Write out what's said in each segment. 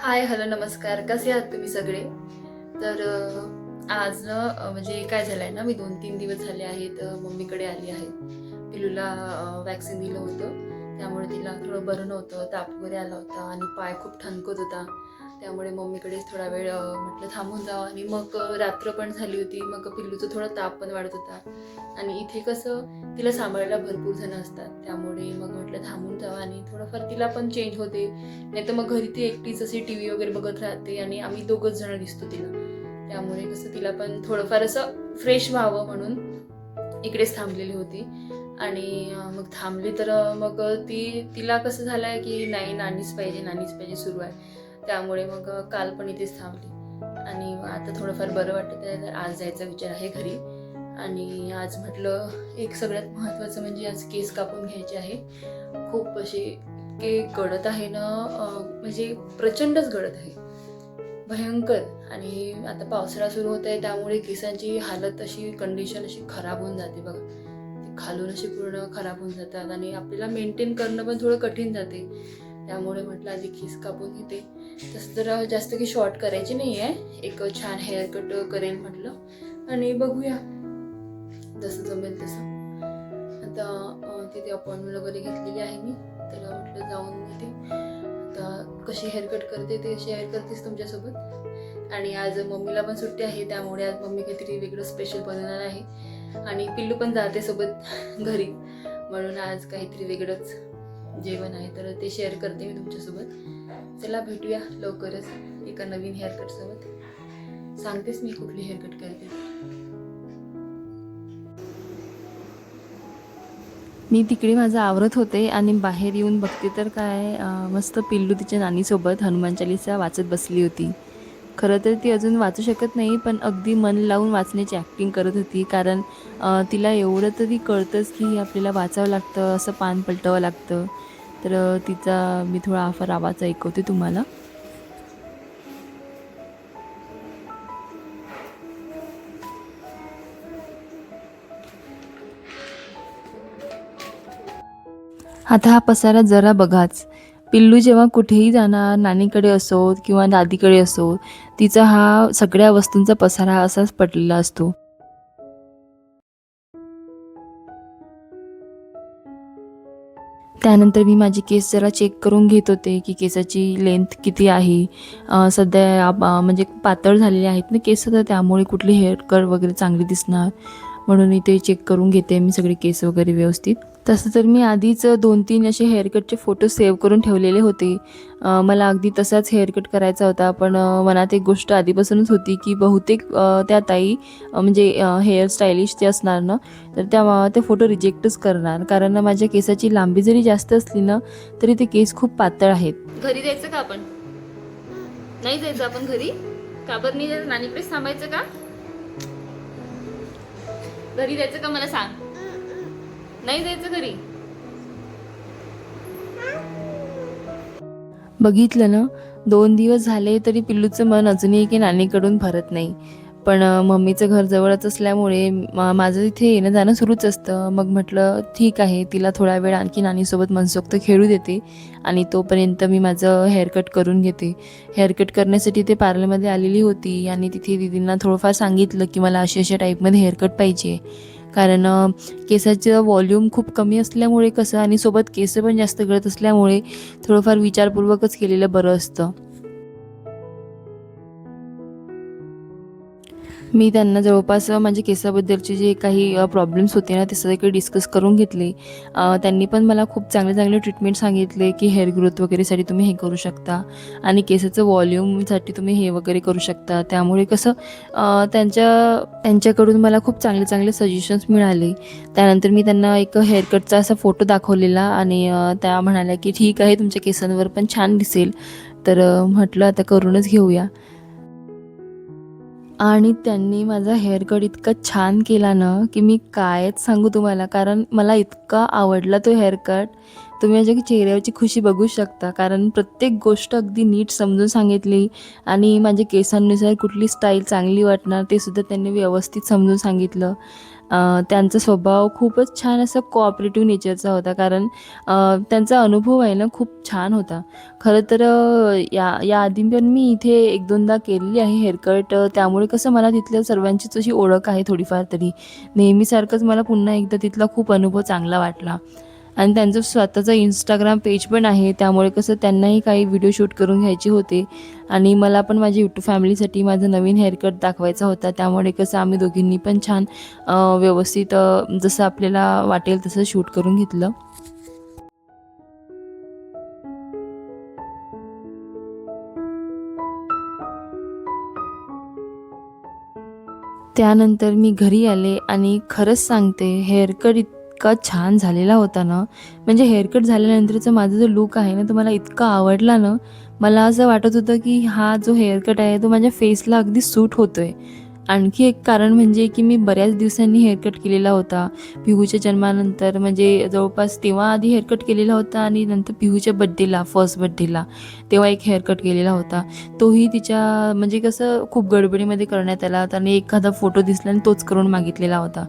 हाय, hello, नमस्कार. कसे आहात तुम्ही सगळे? तर आज ना म्हणजे काय झालंय ना, मी 2-3 दिवस झाले आहेत मम्मीकडे आली आहे. पिलूला वॅक्सिन दिलं होतं. त्यामुळे तिला थोडं बरं नव्हतं, ताप वगैरे आला होता आणि पाय खूप ठणकत होता. त्यामुळे मम्मीकडेच थोडा वेळ म्हटलं थांबून जावं आणि मग रात्र पण झाली होती. मग पिल्लूचा थोडा ताप पण वाढत होता आणि इथे कसं तिला सांभाळायला भरपूर जण असतात. त्यामुळे मग म्हटलं थांबून जावं आणि थोडंफार तिला पण चेंज होते. नाहीतर मग घरी ती एकटीच अशी टीव्ही वगैरे बघत राहते आणि आम्ही दोघंच जण दिसतो तिला. त्यामुळे कसं तिला पण थोडंफार असं फ्रेश व्हावं म्हणून इकडेच थांबलेली होती. आणि मग थांबली तर मग तिला कसं झालंय की नाही, नानीच पाहिजे, नानीच पाहिजे सुरू आहे. त्यामुळे मग काल पण इथेच थांबली आणि आता थोडंफार बरं वाटत आहे. तर आज जायचा विचार आहे घरी. आणि आज म्हटलं एक सगळ्यात महत्त्वाचं म्हणजे आज केस कापून घ्यायचे आहे. खूप असे इतके गळत आहे ना, म्हणजे प्रचंडच गळत आहे, भयंकर. आणि आता पावसाळा सुरू होत आहे त्यामुळे केसांची हालत अशी कंडिशन अशी खराब होऊन जाते बघा. ते खालून अशी पूर्ण खराब होऊन जातात आणि आपल्याला मेंटेन करणं पण थोडं कठीण जाते. त्यामुळे म्हटलं आधी केस कापून घेते. तसं तर जास्त काही शॉर्ट करायची नाही आहे, एक छान हेअर कट करेन म्हटलं आणि बघूया जसं जमेल तसं. आता तिथे अपॉइंटमेंट वगैरे घेतलेली आहे मी, तर म्हटलं जाऊन येते. आता कशी हेअरकट करते ते शेअर करतेच तुमच्यासोबत. आणि आज मम्मीला पण सुट्टी आहे त्यामुळे आज मम्मी काहीतरी वेगळं स्पेशल बनवणार आहे आणि पिल्लू पण जाते सोबत घरी, म्हणून आज काहीतरी वेगळंच जेवण आहे तर ते शेअर करते मी तुमच्यासोबत. चला भेटूया लवकरच एका नवीन हेअरकट सोबत. सांगतेच मी कुठली हेअरकट करते. मी तिकडे माझं आवरत होते आणि बाहेर येऊन बघते तर काय मस्त पिल्लू तिच्या नानीसोबत हनुमान चालीसा वाचत बसली होती. खरं तर ती अजून वाचू शकत नाही, पण अगदी मन लावून वाचण्याची ॲक्टिंग करत होती. कारण तिला एवढं तरी कळतंच की आपल्याला वाचावं लागतं, असं पान पलटावं लागतं. तर तिचा मी थोडा फार आवाज ऐकवते तुम्हाला. आता हा पसारा जरा बघाच. पिल्लू जेव्हा कुठेही जाणार, नानीकडे असोत किंवा दादीकडे असो, तिचा हा सगळ्या वस्तूंचा पसारा असाच पडलेला असतो. त्यानंतर मी माझे केस जरा चेक करून घेत होते की केसाची लेंथ किती आहे. सध्या म्हणजे पातळ झालेले आहेत ना केस, तर त्यामुळे कुठली हेअर कट वगैरे चांगली दिसणार म्हणून इथे चेक करून घेते मी सगळे केस वगैरे व्यवस्थित. तसं तर मी आधीच 2-3 असे हेअरकटचे फोटो सेव्ह करून ठेवलेले होते. मला अगदी तसाच हेअरकट करायचा होता, पण मनात एक गोष्ट आधीपासूनच होती की बहुतेक त्या ताई म्हणजे हेअर स्टायलिश ते असणार ना, तर ते फोटो रिजेक्टच करणार. कारण माझ्या केसाची लांबी जरी जास्त असली ना, तरी ते केस खूप पातळ आहेत. घरी जायचं का आपण? नाही जायचं आपण घरी? का बरं नाही जायचं? नानीकडेच थांबायचं का? घरी जायचं का मला सांग? नाही जायचं घरी? बघितलं ना, 2 दिवस झाले तरी पिल्लूचं मन अजूनही की नानीकडून भरत नाही. पण मम्मीचं घर जवळच असल्यामुळे माझं इथे येणं जाणं सुरूच असतं. मग म्हटलं ठीक आहे, तिला थोडा वेळ आणखी नानीसोबत मनसोक्त खेळू देते आणि तोपर्यंत मी माझं हेअरकट करून घेते. हेअरकट करण्यासाठी ते पार्लरमध्ये आलेली होती आणि तिथे दीदींना थोडंफार सांगितलं की मला अशा टाईपमध्ये हेअरकट पाहिजे. कारण केसाचं व्हॉल्यूम खूप कमी असल्यामुळे कसं, आणि सोबत केस पण जास्त गळत असल्यामुळे थोडंफार विचारपूर्वकच केलेलं बरं असतं. मी त्यांना जवळपास माझ्या केसाबद्दलचे जे काही प्रॉब्लेम्स होते ना, ते सगळे डिस्कस करून घेतले. त्यांनी पण मला खूप चांगले ट्रीटमेंट सांगितले की हेअर ग्रोथ वगैरेसाठी तुम्ही हे करू शकता आणि केसाचं व्हॉल्यूमसाठी तुम्ही हे वगैरे करू शकता. त्यामुळे कसं त्यांच्याकडून मला खूप चांगले सजेशन्स मिळाले. त्यानंतर मी त्यांना एक हेअरकटचा असा फोटो दाखवलेला आणि त्या म्हणाल्या की ठीक आहे, तुमच्या केसांवर पण छान दिसेल. तर म्हटलं आता करूनच घेऊया. आणि त्यांनी माझा हेअर कट इतका छान केला ना, की मी कायच सांगू तुम्हाला. कारण मला इतका आवडला तो हेअर कट. तुम्ही माझ्या चेहऱ्यावरची खुशी बघू शकता, कारण प्रत्येक गोष्ट अगदी नीट समजून सांगितली आणि माझ्या केसांनुसार कुठली स्टाईल चांगली वाटणार ते सुद्धा त्यांनी व्यवस्थित समजून सांगितलं. त्यांचा स्वभाव खूपच छान असा कोऑपरेटिव्ह नेचरचा होता, कारण त्यांचा अनुभव आहे ना खूप छान होता. खरं तर याआधी पण मी इथे 1-2दा केलेली आहे हेअरकट, त्यामुळे कसं मला तिथल्या सर्वांचीच अशी ओळख आहे थोडीफार तरी. नेहमीसारखंच मला पुन्हा एकदा तिथला खूप अनुभव चांगला वाटला. आणि त्यांचं स्वतःचं Instagram पेज पण आहे, त्यामुळे कसं त्यांनाही काही व्हिडिओ शूट करून घ्यायचे होते आणि मला पण माझ्या यूट्यूब फॅमिलीसाठी माझा नवीन हेअरकट दाखवायचा होता. त्यामुळे कसं आम्ही दोघींनी पण छान व्यवस्थित जसं आपल्याला वाटेल तसं शूट करून घेतलं. त्यानंतर मी घरी आले आणि खरंच सांगते हेअरकट इतका छान झालेला होता ना, म्हणजे हेअरकट झाल्यानंतरचा माझा जो लूक आहे ना, तो मला इतका आवडला ना, मला असं वाटत होतं की हा जो हेअरकट आहे तो माझ्या फेसला अगदी सूट होतोय. आणखी एक कारण म्हणजे की मी बऱ्याच दिवसांनी हेअरकट केलेला होता. पिहूच्या जन्मानंतर म्हणजे जवळपास तेव्हा आधी हेअरकट केलेला होता आणि नंतर पिहूच्या बड्डेला, फर्स्ट बड्डेला तेव्हा एक हेअरकट केलेला होता. तोही तिच्या म्हणजे कसं खूप गडबडीमध्ये करण्यात आला होता आणि एखादा फोटो दिसला आणि तोच करून मागितलेला होता.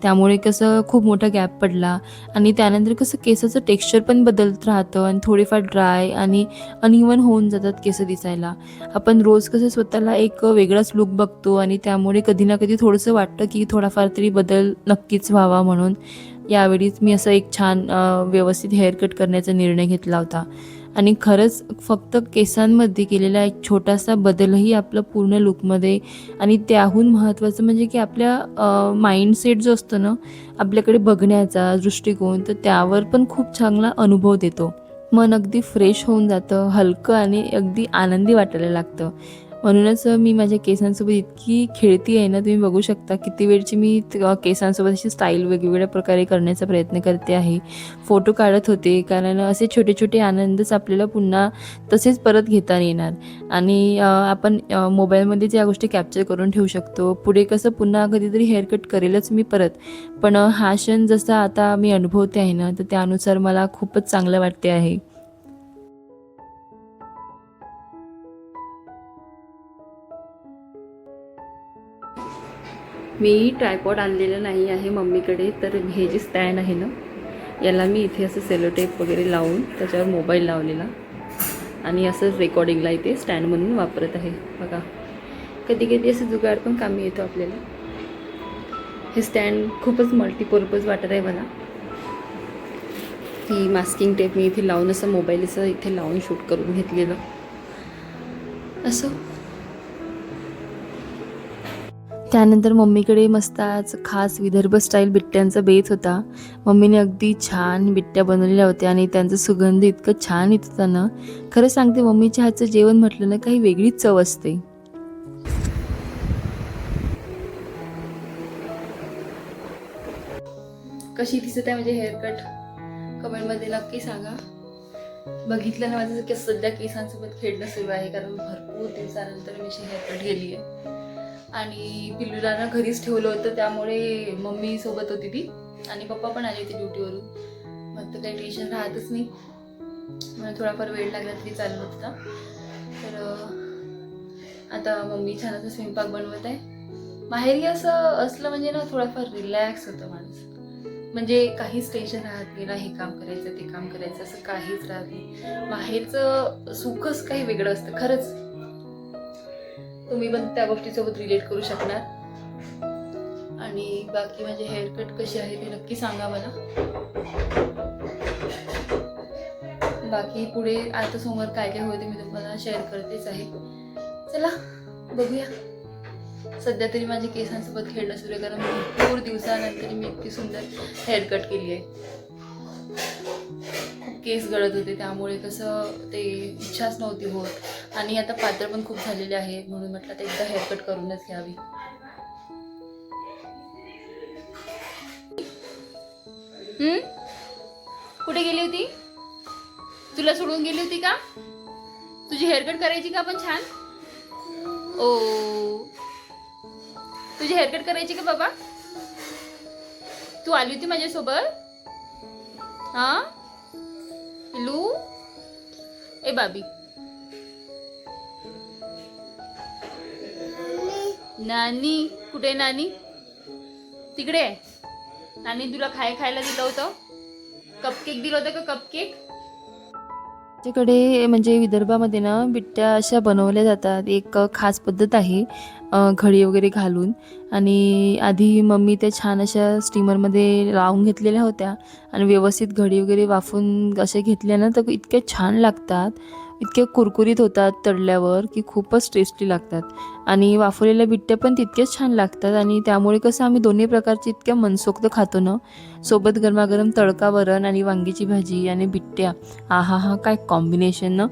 त्यामुळे कसं खूप मोठा गॅप पडला आणि त्यानंतर कसं केसाचं टेक्स्चर पण बदलत राहतं आणि थोडेफार ड्राय आणि अनइव्हन होऊन जातात केस दिसायला. आपण रोज कसं स्वतःला एक वेगळाच लूक बघतो आणि त्यामुळे कधी ना कधी थोडंसं वाटतं की थोडाफार तरी बदल नक्कीच व्हावा म्हणून. यावेळीच मी असं एक छान व्यवस्थित हेअरकट करण्याचा निर्णय घेतला होता आणि खरंच फक्त केसांमध्ये केलेला एक छोटासा बदलही आपलं पूर्ण लूकमध्ये आणि त्याहून महत्त्वाचं म्हणजे की आपल्या माइंडसेट जो असतो ना, आपल्याकडे बघण्याचा दृष्टिकोन, तर त्यावर पण खूप चांगला अनुभव देतो. मन अगदी फ्रेश होऊन जातं, हलकं आणि अगदी आनंदी वाटायला लागतं. म्हणूनच मी माझ्या केसांसोबत इतकी खेळती आहे ना, तुम्ही बघू शकता किती वेळची मी केसांसोबत अशी स्टाईल वेगवेगळ्या प्रकारे करण्याचा प्रयत्न करते आहे. फोटो काढत होते, कारण असे छोटे-छोटे आनंदच आपल्याला पुन्हा तसेच परत घेता येणार आणि आपण मोबाईलमध्ये त्या गोष्टी कॅप्चर करून ठेवू शकतो. पुढे कसं पुन्हा कधीतरी हेअरकट करेलच मी परत. पण हा क्षण जसा आता मी अनुभवते आहे ना, तर त्यानुसार मला खूपच चांगलं वाटते आहे. मी ट्रायपॉड आणलेलं नाही आहे मम्मीकडे, तर हे जे स्टँड आहे ना, याला मी इथे असं सेलो टेप वगैरे लावून त्याच्यावर मोबाईल लावलेला आणि असं रेकॉर्डिंगला इथे स्टँड म्हणून वापरत आहे. बघा, कधी कधी असं जुगाड पण कामी येतो आपल्याला. हे स्टँड खूपच मल्टीपर्पज वाटत आहे मला. ही मास्किंग टेप मी इथे लावून असं मोबाईल असं इथे लावून शूट करून घेतलेलं असं. त्यानंतर मम्मीकडे मस्त आज खास विदर्भ स्टाईल बिट्ट्यांचा बेत होता. मम्मीने अगदी छान बिट्ट्या बनवलेल्या होत्या आणि त्यांचा सुगंध इतकं छान येत होता ना. खरं सांगते, मम्मीच्या हातचं जेवण म्हटलं ना, काही वेगळीच चव असते. कशी दिसत आहे म्हणजे हेअरकट कमेंटमध्ये नक्की सांगा. बघितलं ना, माझं सध्या केसांसोबत खेळणं सुरू आहे, कारण भरपूर दिवसानंतर मी हेअरकट गेली आहे आणि पिल्लूला ना घरीच ठेवलं होतं, त्यामुळे मम्मी सोबत होती ती आणि पप्पा पण आले होते ड्युटीवरून. मग तर काही टेन्शन राहतच नाही. मला थोडाफार वेळ लागला तरी चालत होता. तर आता मम्मी छान असं स्वयंपाक बनवत आहे. माहेरी असं असलं म्हणजे ना थोडाफार रिलॅक्स होतं माणूस, म्हणजे काहीच टेन्शन राहत नाही ना, हे काम करायचं ते काम करायचं असं काहीच राहत नाही. माहेरचं सुखच काही वेगळं असतं खरंच. तुम्ही पण त्या गोष्टीसोबत रिलेट करू शकणार. आणि बाकी माझे हेअरकट कसे आहे ते नक्की सांगा मला. बाकी पुढे आता समोर काय काय होते मी तुम्हाला शेअर करतेच आहे. चला बघूया. सध्या तरी माझ्या केसांसोबत खेळणं सुरू आहे, कारण भरपूर दिवसानंतर मी इतकी सुंदर हेअरकट केली आहे. खूप केस गळत होते, त्यामुळे कसं ते इच्छाच नव्हती होत आणि आता पातळ पण खूप झालेले आहे, म्हणून म्हटलं तर एकदा हेअरकट करूनच घ्यावी. कुठे गेली होती? तुला सोडून गेली होती का? तुझी हेअरकट करायची का पण छान? ओ, तुझी हेअरकट करायची का बाबा? तू आली होती माझ्यासोबत? हा, ए बाबी, नानी कुठे? नानी तिकडे आहे. नानी तुला खायला दिलं होतं, कपकेक दिलं होतं का? कपकेक. आमच्याकडे म्हणजे विदर्भामध्ये ना बिट्ट्या अशा बनवल्या जातात. एक खास पद्धत आहे, घडी वगैरे घालून. आणि आधी मम्मी त्या छान अशा स्टीमरमध्ये लावून घेतलेल्या होत्या आणि व्यवस्थित घडी वगैरे वाफून असे घेतल्या ना तर इतक्या छान लागतात, इतके कुरकुरीत होतात तळल्यावर की खूपच टेस्टी लागतात. आणि वाफवलेल्या बिट्ट्या पण तितक्याच छान लागतात. आणि त्यामुळे कसं आम्ही दोन्ही प्रकारचे इतक्या मनसोक्त खातो ना. सोबत गरमागरम तडका वरण आणि वांगीची भाजी आणि बिट्ट्या, आहा हा काय कॉम्बिनेशन ना.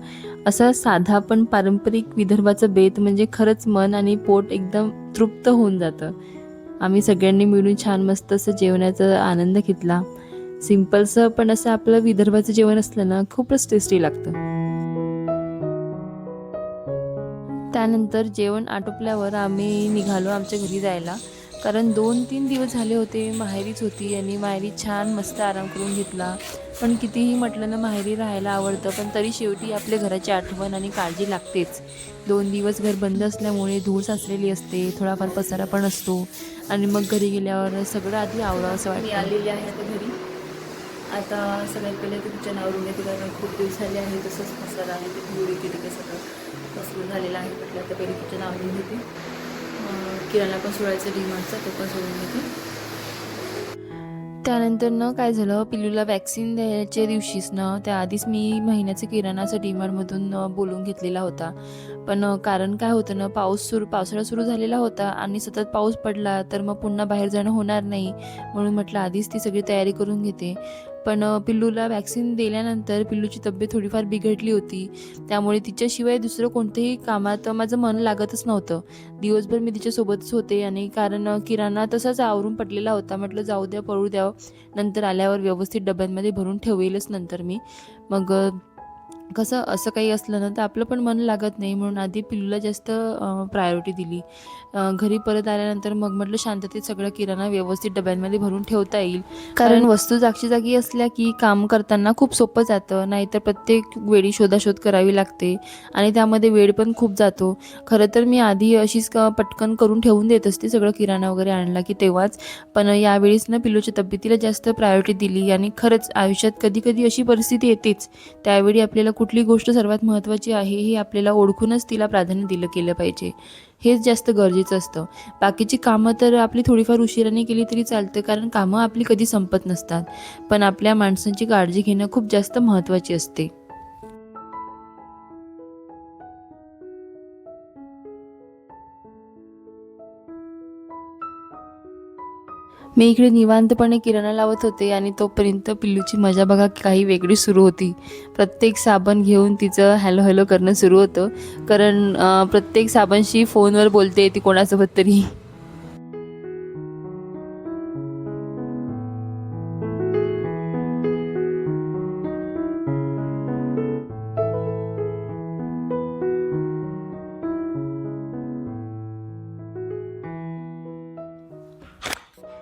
असा साधा पण पारंपरिक विदर्भाचं बेत म्हणजे खरंच मन आणि पोट एकदम तृप्त होऊन जातं. आम्ही सगळ्यांनी मिळून छान मस्त असं जेवणाचा आनंद घेतला. सिम्पलसं पण असं आपलं विदर्भाचं जेवण असलं ना खूपच टेस्टी लागतं. त्यानंतर जेवण आटोपल्यावर आम्ही निघालो आमच्या घरी जायला. कारण 2-3 दिवस झाले होते माहेरीच होती आणि माहेरी छान मस्त आराम करून घेतला. पण कितीही म्हटलं ना माहेरी राहायला आवडतं, पण तरी शेवटी आपल्या घराची आठवण आणि काळजी लागतेच. 2 दिवस घर बंद असल्यामुळे धूळ साचलेली असते, थोडाफार पसारा पण असतो. आणि मग घरी गेल्यावर सगळं आधी आवरावं असं वाटतं. मी आलेली आहे आता घरी. आता सगळ्यात पहिले ते किचन आवरून घेते, कारण खूप दिवस झाले आहे तसंच पसारा आहे, ते धूळ येते ते सगळं पसरून झालेलं आहे. म्हटलं आता पहिले किचन आवरून घेते. किराणा पण सोडायचं डीमार्टचा, तो पण सोडून घेते. त्यानंतर ना काय झालं, पिल्लूला वॅक्सिन द्यायच्या दिवशीच ना त्याआधीच मी महिन्याचा किराणाचा डीमार्टमधून बोलवून घेतलेला होता. पण कारण काय होतं ना, पावसाळा सुरू झालेला होता आणि सतत पाऊस पडला तर मग पुन्हा बाहेर जाणं होणार नाही. म्हणून म्हटलं आधीच ती सगळी तयारी करून घेते. पण पिल्लूला वॅक्सिन दिल्यानंतर पिल्लूची तब्येत थोडीफार बिघडली होती. त्यामुळे तिच्याशिवाय दुसरं कोणत्याही कामात माझं मन लागतच नव्हतं. दिवसभर मी तिच्यासोबतच होते. आणि कारण किराणा तसाच आवरून पडलेला होता. म्हटलं जाऊ द्या, पळू द्या, नंतर आल्यावर व्यवस्थित डब्यांमध्ये भरून ठेवेलच नंतर मी. मग कसं असं काही असलं ना तर आपलं पण मन लागत नाही, म्हणून आधी पिल्लूला जास्त प्रायोरिटी दिली. घरी परत आल्यानंतर मग म्हटलं शांततेत सगळं किराणा व्यवस्थित डब्यांमध्ये भरून ठेवता येईल. कारण वस्तू जागी असल्या की काम करताना खूप सोपं जातं, नाहीतर प्रत्येक वेळी शोधाशोध करावी लागते आणि त्यामध्ये वेळ पण खूप जातो. खरं तर मी आधी अशीच पटकन करून ठेवून देत असते सगळं किराणा वगैरे आणला की तेव्हाच. पण यावेळेस ना पिल्लूच्या तब्येतीला जास्त प्रायोरिटी दिली. आणि खरंच आयुष्यात कधी कधी अशी परिस्थिती येतेच, त्यावेळी आपल्याला कुठली गोष्ट सर्वात महत्त्वाची आहे हे आपल्याला ओळखूनच तिला प्राधान्य केलं पाहिजे. हेच जास्त गरजेचं असतं. बाकीची कामं तर आपली थोडीफार उशिराने केली तरी चालतं, कारण कामं आपली कधी संपत नसतात. पण आपल्या माणसांची काळजी घेणं खूप जास्त महत्त्वाची असते. मी इकडे निवांतपणे किराणा लावत होते आणि तोपर्यंत पिल्लूची मजा बघा काही वेगळी सुरू होती. प्रत्येक साबण घेऊन तिचं हॅलो हॅलो करणं सुरू होतं, कारण प्रत्येक साबणशी फोनवर बोलते ती कोणासोबत तरी.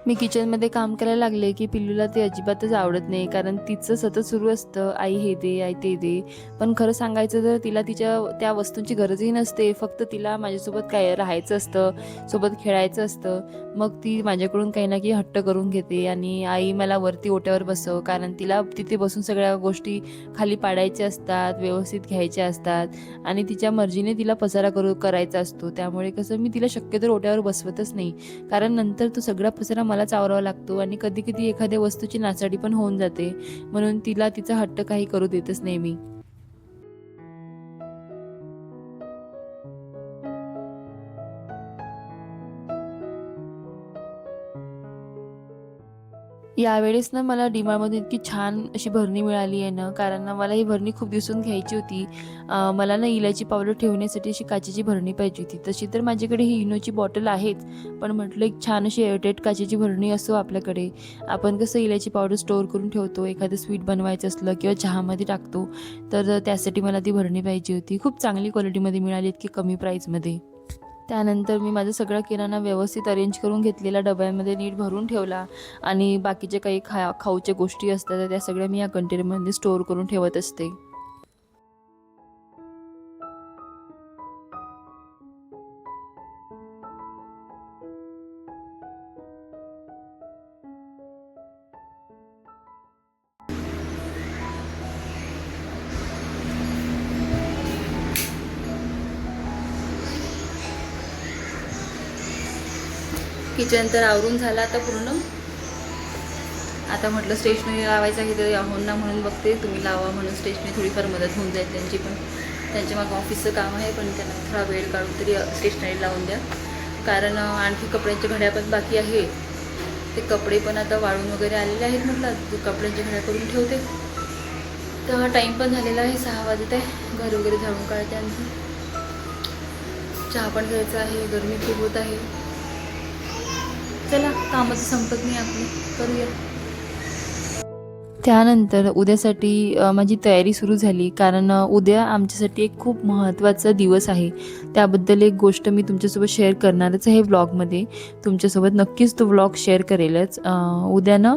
मी किचनमध्ये काम करायला लागले की पिल्लूला ते अजिबातच आवडत नाही, कारण तिचं सतत सुरू असतं आई हे दे, आई ते दे. पण खरं सांगायचं तर तिला तिच्या त्या वस्तूंची गरजही नसते, फक्त तिला माझ्यासोबत काय राहायचं असतं, सोबत खेळायचं असतं. मग ती माझ्याकडून काही ना काही हट्ट करून घेते आणि आई मला वरती ओट्यावर बसव, कारण तिला तिथे बसून सगळ्या गोष्टी खाली पाडायच्या असतात, व्यवस्थित घ्यायच्या असतात आणि तिच्या मर्जीने तिला पसारा करायचा असतो. त्यामुळे कसं मी तिला शक्यतो ओट्यावर बसवतच नाही, कारण नंतर तो सगळा पसारा मलाच आवरावा लागतो आणि कधी कधी एखाद्या वस्तूची नासाडी पण होऊन जाते. म्हणून तिला तिचा हट्ट काही करू देतच नाही मी. यावेळेस ना मला डीमार्टमधून इतकी छान अशी भरणी मिळाली आहे ना, कारण ना मला ही भरणी खूप दिवसून घ्यायची होती. मला ना इलायची पावडर ठेवण्यासाठी अशी काचेची भरणी पाहिजे होती. तशी तर माझ्याकडे ही इनोची बॉटल आहेच, पण म्हटलं एक छान अशी एअरटाईट काचेची भरणी असो आपल्याकडे. आपण कसं इलायची पावडर स्टोअर करून ठेवतो, एखादं स्वीट बनवायचं असलं किंवा चहामध्ये टाकतो, तर त्यासाठी मला ती भरणी पाहिजे होती. खूप चांगली क्वालिटीमध्ये मिळाली, इतकी कमी प्राईजमध्ये. त्यानंतर मी माझा सगळा किराणा व्यवस्थित अरेंज करून घेतलेला, डब्यांमध्ये नीट भरून ठेवला आणि बाकीचे काही खाऊच्या गोष्टी असतात त्या सगळ्या मी या कंटेनरमध्ये स्टोअर करून ठेवत असते. किचन तर आवरून झालं आता पूर्ण. आता म्हटलं स्टेशनरी लावायचं आहे तर हो ना म्हणून बघते, तुम्ही लावा म्हणून स्टेशनरी थोडीफार मदत होऊन जाईल त्यांची पण. त्यांच्या मागं ऑफिसचं काम आहे पण त्यांना थोडा वेळ काढून तरी स्टेशनरी लावून द्या. कारण आणखी कपड्यांच्या घड्या पण बाकी आहे. ते कपडे पण आता वाळून वगैरे आलेले आहेत. म्हटलं कपड्यांच्या घड्या करून ठेवते. तर टाईम पण झालेला आहे, 6 वाजत आहे. घर वगैरे झाडून काढते आणखी. चहा पण घ्यायचा आहे, गरमी खूप होत आहे. चला, कामं तर संपत नाही आपली, करूया. त्यानंतर उद्यासाठी माझी तयारी सुरू झाली. कारण उद्या आमच्यासाठी एक खूप महत्त्वाचा दिवस आहे. त्याबद्दल एक गोष्ट मी तुमच्यासोबत शेअर करणारच आहे व्लॉगमध्ये. तुमच्यासोबत नक्कीच तो व्लॉग शेअर करेलच. उद्या ना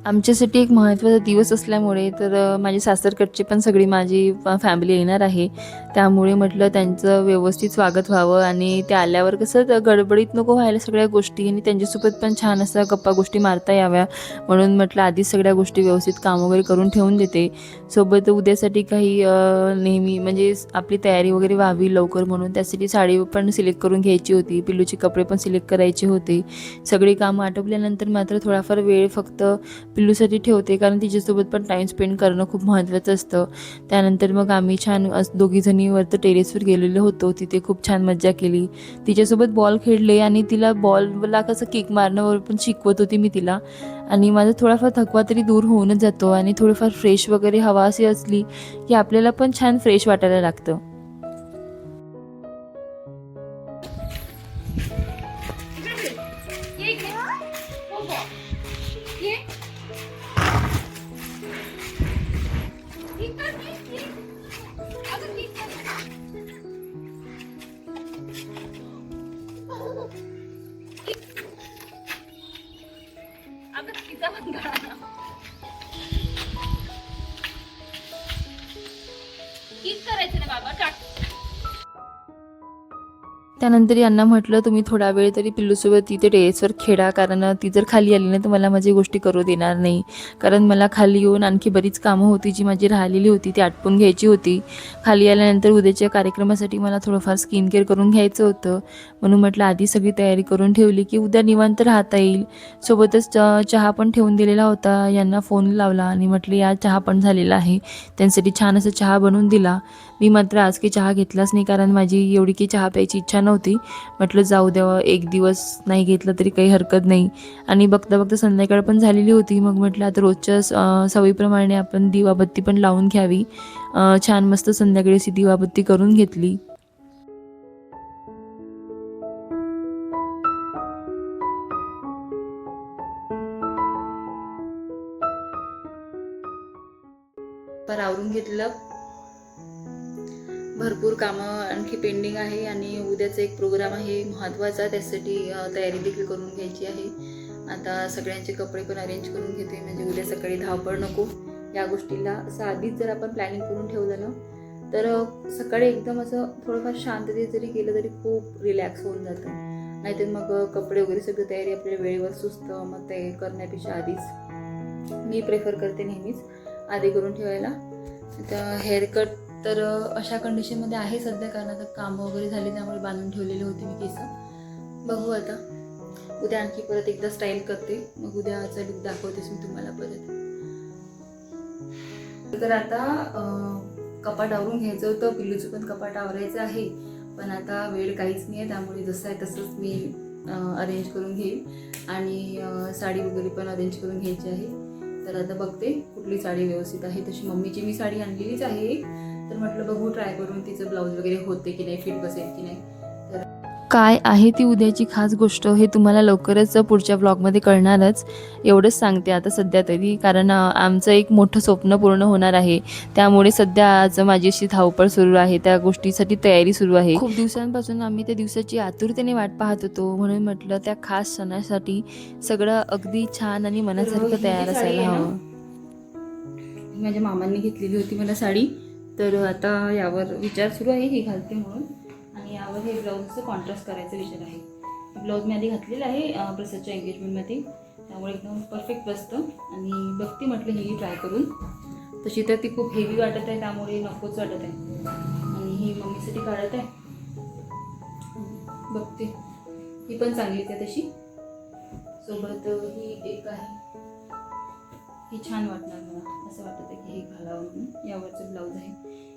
आमच्यासाठी एक महत्त्वाचा दिवस असल्यामुळे तर माझे सासरकडची पण सगळी माझी फॅमिली येणार आहे. त्यामुळे म्हटलं त्यांचं व्यवस्थित स्वागत व्हावं आणि ते आल्यावर कसं गडबडीत नको व्हायला सगळ्या गोष्टी, आणि त्यांच्यासोबत पण छान असा गप्पा गोष्टी मारता याव्या म्हणून म्हटलं आधीच सगळ्या गोष्टी व्यवस्थित काम वगैरे करून ठेवून देते. सोबत उद्यासाठी काही नेहमी म्हणजे आपली तयारी वगैरे व्हावी लवकर म्हणून त्यासाठी साडी पण सिलेक्ट करून घ्यायची होती. पिल्लूचे कपडे पण सिलेक्ट करायचे होते. सगळी कामं आटोपल्यानंतर मात्र थोडाफार वेळ फक्त पिल्लूसाठी ठेवते, कारण तिच्यासोबत पण टाईम स्पेंड करणं खूप महत्त्वाचं असतं. त्यानंतर मग आम्ही छान दोघीजणी वरती टेरेसवर गेलेलो होतो. तिथे खूप छान मज्जा केली. तिच्यासोबत बॉल खेळले आणि तिला बॉलला कसं किक मारणं पण शिकवत होती मी तिला. आणि माझा थोडाफार थकवा तरी दूर होऊनच जातो आणि थोडंफार फ्रेश वगैरे हवा अशी असली की आपल्याला पण छान फ्रेश वाटायला लागतं. त्यानंतर यांना म्हटलं तुम्ही थोडा वेळ तरी पिल्लूसोबत तिथे टेरेसवर खेळा, कारण ती जर खाली आली नाही तर मला माझी गोष्टी करू देणार नाही. कारण मला खाली येऊन आणखी बरीच कामं होती जी माझी राहिलेली होती ती आटपून घ्यायची होती. खाली आल्यानंतर उद्याच्या कार्यक्रमासाठी मला थोडंफार स्किन केअर करून घ्यायचं होतं. म्हणून म्हटलं आधी सगळी तयारी करून ठेवली की उद्या निवांत राहता येईल. सोबतच चहा पण ठेवून दिलेला होता. यांना फोन लावला आणि म्हटलं या चहा पण झालेला आहे. त्यांच्यासाठी छान असं चहा बनवून दिला. मी मात्र आज काही चहा घेतलाच नाही, कारण माझी एवढी काही चहा प्यायची इच्छा नव्हती. म्हटलं जाऊ द्यावं, एक दिवस नाही घेतलं तरी काही हरकत नाही. आणि बघता बघता संध्याकाळ पण झालेली होती. मग म्हटलं आता रोजच्या सवयीप्रमाणे आपण दिवाबत्ती पण लावून घ्यावी. छान मस्त संध्याकाळी अशी दिवाबत्ती करून घेतली. पर आवरून घेतलं. भरपूर कामं आणखी पेंडिंग आहे आणि उद्याचा एक प्रोग्राम आहे महत्त्वाचा, त्यासाठी तयारी देखील करून घ्यायची आहे. आता सगळ्यांचे कपडे पण अरेंज करून घेते, म्हणजे उद्या सकाळी धावपळ नको या गोष्टीला. असं आधीच जर आपण प्लॅनिंग करून ठेवलं ना तर सकाळी एकदम असं थोडंफार शांततेत जरी केलं तरी खूप रिलॅक्स होऊन जातं. नाहीतर मग कपडे वगैरे सगळी तयारी आपल्याला वेळेवर सुचतं. मग ते करण्यापेक्षा आधीच मी प्रेफर करते नेहमीच आधी करून ठेवायला. आता हेअरकट तर अशा कंडिशनमध्ये आहे सध्या, कारण आता कामं वगैरे झाली त्यामुळे बांधून ठेवलेले होते मी केस. बघू आता उद्या आणखी परत एकदा स्टाईल करते, मग उद्याचा लुक दाखवतेच मी तुम्हाला परत. तर आता कपाट आवरून घ्यायचं होतं, पिल्लूचं पण कपाट आवरायचं आहे. पण आता वेळ काहीच नाही आहे, त्यामुळे जसं आहे तसंच मी अरेंज करून घेईन. आणि साडी वगैरे पण अरेंज करून घ्यायची आहे. तर आता बघते कुठली साडी व्यवस्थित आहे. तशी मम्मीची मी साडी आणलेलीच आहे, तर म्हटलं बघू ट्राय करून तिचं ब्लाऊज वगैरे होते की नाही, फिट बसेल की नाही. तर काय आहे ती उद्याची खास गोष्ट हे तुम्हाला लवकरच पुढच्या ब्लॉगमध्ये कळणारच. एवढंच सांगते आता सध्या तरी, कारण आमचं एक मोठं स्वप्न पूर्ण होणार आहे. त्यामुळे सध्या आज माझी अशी धावपळ सुरू आहे, त्या गोष्टीसाठी तयारी सुरू आहे. खूप दिवसांपासून आम्ही त्या दिवसाची आतुरतेने वाट पाहत होतो, म्हणून म्हटलं त्या खास सणासाठी सगळं अगदी छान आणि मनासारखं तयार असायला हवं. माझ्या मामांनी घेतलेली होती मला साडी, तर आता यावर विचार सुरू आहे ही घालते म्हणून. आणि यावर हे ब्लाऊजचं कॉन्ट्रास्ट करायचा विचार आहे. ब्लाऊज मी आधी घातलेला आहे प्रसादच्या एंगेजमेंटमध्ये, त्यामुळे एकदम परफेक्ट बसतं. आणि बघते म्हटलं ही ट्राय करून. तशी तर ती खूप हेवी वाटत आहे, त्यामुळे नकोच वाटत आहे. आणि ही मम्मीसाठी काढत आहे, बघते ही पण चांगलीच आहे तशी. सोबत ही एक आहे, ही छान वाटणार मला, असं वाटतं की हे घालावं म्हणून. यावरचं ब्लाऊज आहे,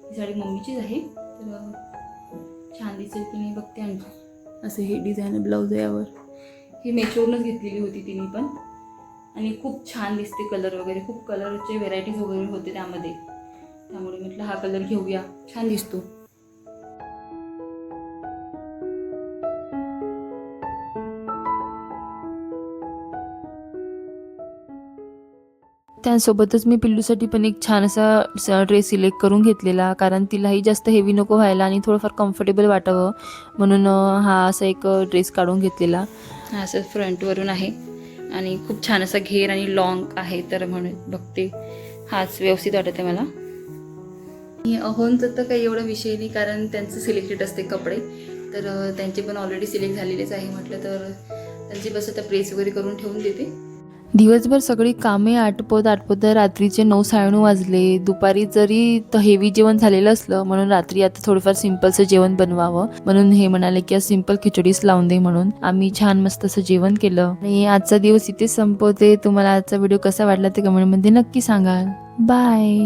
ही साडी मम्मीचीच आहे, तर छान दिसेल की नाही बघते. आणखी असं हे डिझाईन ब्लाऊज आहे यावर. ही मेशोवरूनच घेतलेली होती तिने पण, आणि खूप छान दिसते. कलर वगैरे खूप कलरचे व्हेरायटीज वगैरे होते त्यामध्ये, त्यामुळे म्हटलं हा कलर घेऊया, छान दिसतो. त्यासोबतच मी पिल्लूसाठी पण एक छान असा ड्रेस सिलेक्ट करून घेतलेला, कारण तिलाही जास्त हेवी नको व्हायला आणि थोडंफार कम्फर्टेबल वाटावं म्हणून हा असा एक ड्रेस काढून घेतलेला. हा असं फ्रंटवरून आहे आणि खूप छान असा घेर आणि लॉंग आहे, तर म्हणून बघते हाच व्यवस्थित वाटत आहे मला. अहोंचं तर काही एवढा विषय नाही, कारण त्यांचं सिलेक्टेड असते कपडे, तर त्यांचे पण ऑलरेडी सिलेक्ट झालेलेच आहे. म्हटलं तर त्यांची बस आता प्रेस वगैरे करून ठेवून देते. दिवसभर सगळी कामे आटपत रात्रीचे 9-9:30 वाजले. दुपारी जरी हेवी जेवण झालेलं असलं, म्हणून रात्री आता थोडंफार सिंपलचं जेवण बनवावं म्हणून हे म्हणाले की आज सिंपल खिचडीच लावून दे म्हणून. आम्ही छान मस्त असं जेवण केलं आणि आजचा दिवस इथेच संपवते. तुम्हाला आजचा व्हिडिओ कसा वाटला ते कमेंटमध्ये नक्की सांगा. बाय.